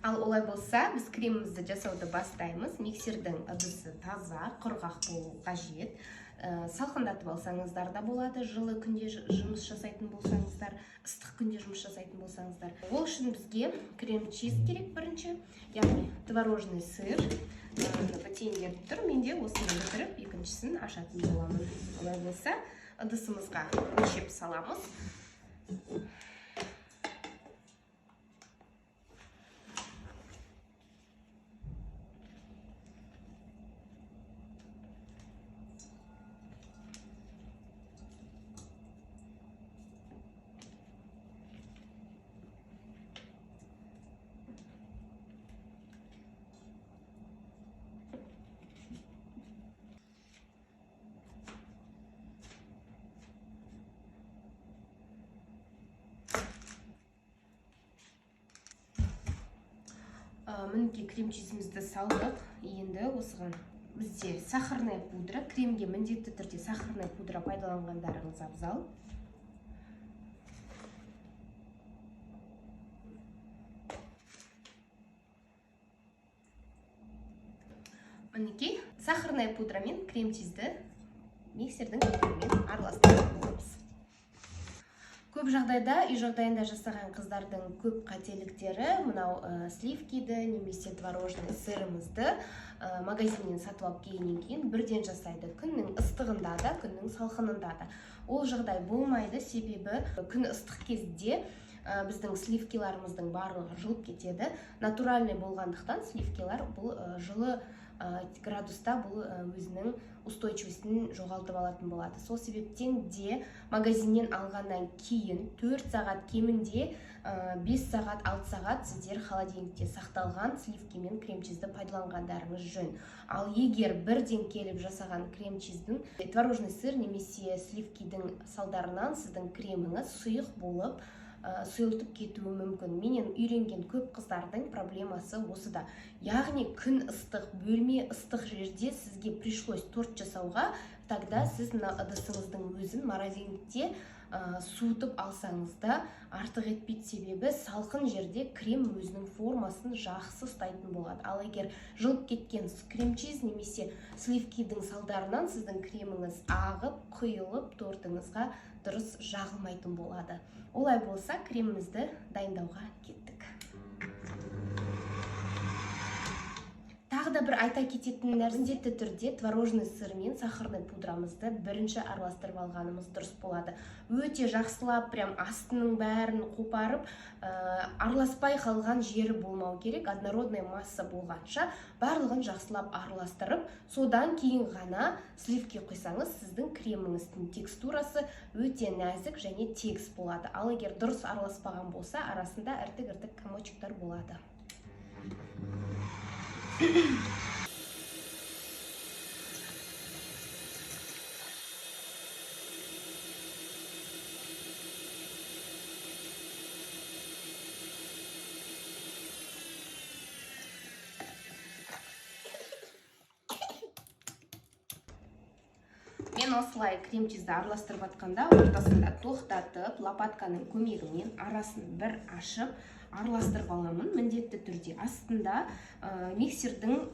Ал олай болса, біз кремімізді жасауды бастаймыз. Миксердің ыдысы таза, құрғақ болу қажет. Салқындатып алсаңыздар да болады. Жылы күнде жұмыс жасайтын болсаңыздар, ыстық күнде жұмыс жасайтын болсаңыздар. Ол үшін бізге крем-чиз керек бірінші, яғни творожный сыр. Бітейіндерді тұр, менде осыны бітіріп, екіншісін ашатын боламын. Олай болса, ыдысымызға өлшеп саламыз. Мінекей крем-чизімізді салдық. Енді осыған бізде сахарная пудра, кремге міндетті түрде сахарная пудра пайдаланғандарыңыз абзал. Мінекей сахарная пудра мен крем-чизді миксердің көмегімен араластырып аламыз. Көп жағдайда, үй жағдайында жасаған қыздардың көп қателіктері мынау сливкиді немесе творожный сырымызды магазиннен сатып алып келгеннен кейін бірден жасайды. Күннің ыстығында да, күннің салқынында да. Ол жағдай болмайды, себебі күн ыстық кезде біздің сливкиларымыздың барлығы жылып кетеді. Натуральный болғандықтан сливкилар бұл жылы градуста бұл өзінің устойчивостін жоғалтып алатын болады. Сол себептен де магазиннен алғаннан кейін 4 сағат кемінде 5 сағат, 6 сағат сіздер холодильникте сақталған сливки мен крем-чизді пайдаланғандарыңыз жөн. Ал егер бірден келіп жасаған крем-чиздің творожный сыр немесе сливкидің салдарынан сіздің креміңіз сұйық болып сұйылтып кетуі мүмкін. Менен үйренген көп қыздардың проблемасы осыда. Яғни күн ыстық, бөлме ыстық жерде сізге пришлось торт жасауға, тогда сіз мына ыдысыңыздың өзін морозильникте суытып алсаңыз да артық етпейді, себебі салқын жерде крем өзінің формасын жақсы ұстайтын болады. Ал егер жылып кеткен крем-чиз немесе сливкидің салдарынан сіздің креміңіз ағып, құйылып, тортыңызға дұрыс жағылмайтын болады. Олай болса, кремімізді дайындауға кеттік. Тағы да бір айта кететін нәрсе, міндетті түрде творожный сыр мен сахарный пудрамызды бірінші араластырып алғанымыз дұрыс болады. Өте жақсылап, прям астының бәрін қопарып, араласпай қалған жері болмау керек. Однородная масса болғанша барлығын жақсылап араластырып, содан кейін ғана сливки қойсаңыз, сіздің креміңіздің текстурасы өте нәзік және тегіс болады. Ал егер дұрыс араласпаған болса, арасында іртік-іртік комочектар болады. Мен осылай крем-чизді араластырып атқанда, ортасында тоқтатып, лопатканың көмегімен арасын бір ашып, араластырып аламын. Міндетті түрде астында миксердің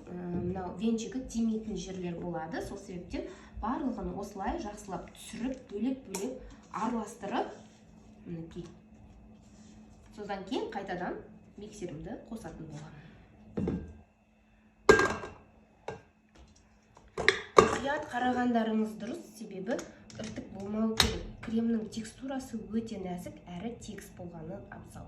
венчигі тимейтін жерлер болады. Сол себептен барлығын осылай жақсылап түсіріп, бөлек-бөлек араластырып, содан кейін қайтадан миксерімді қосатын боламын. Қарағандарыңыз дұрыс, себебі іртік болмау керек. Кремнің текстурасы өте нәзік, әрі тегіс болғаны абзал.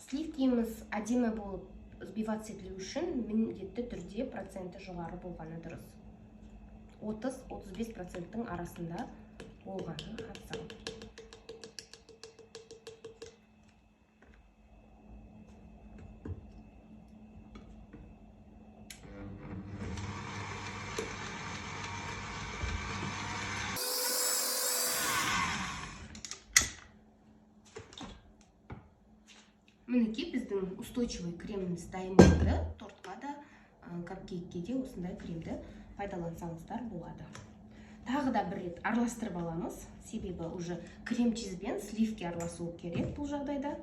Сливкиіміз әдемі болып взбиваться етілу үшін міндетті түрде проценті жоғары болғаны дұрыс. 30-35% арасында болғаны абзал. Мінекей біздің устойчивый креміміз дайын болды. Тортқа да капкейкке де осындай кремді пайдалансаңыздар болады. Тағы да бір рет араластырып аламыз, себебі уже крем чизбен сливки араласуы керек бұл жағдайда.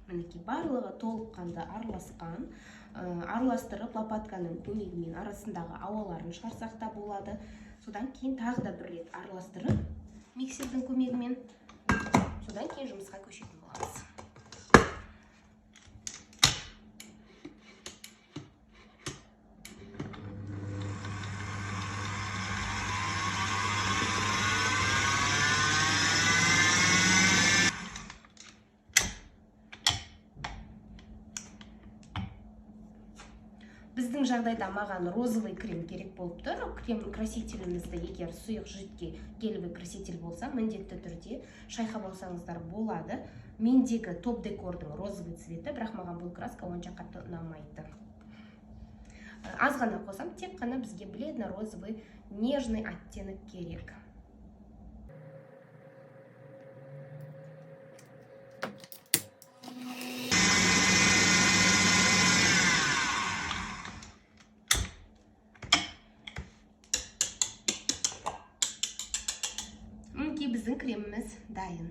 Мінекей барлығы толыққанды араласқан. Араластырып лопатканың көмегімен арасындағы ауаларын шығарсақ та болады. Содан кейін тағы да бір рет араластырып миксердің көмегімен содан кейін жұмысқа көшетін боламыз. Біздің жағдайда маған розовый крем керек болып тұр. Крем красителімізді егер сұйық жидкий гелевый краситель болса, міндетті түрде шайқап алсаңыздар болады. Мендегі топ декордың розовый цветі, бірақ маған бұл краска онша қатты ұнамайды. Аз ғана қосам, тек қана бізге бледно-розовый нежный оттенок керек. Біздің креміміз дайын.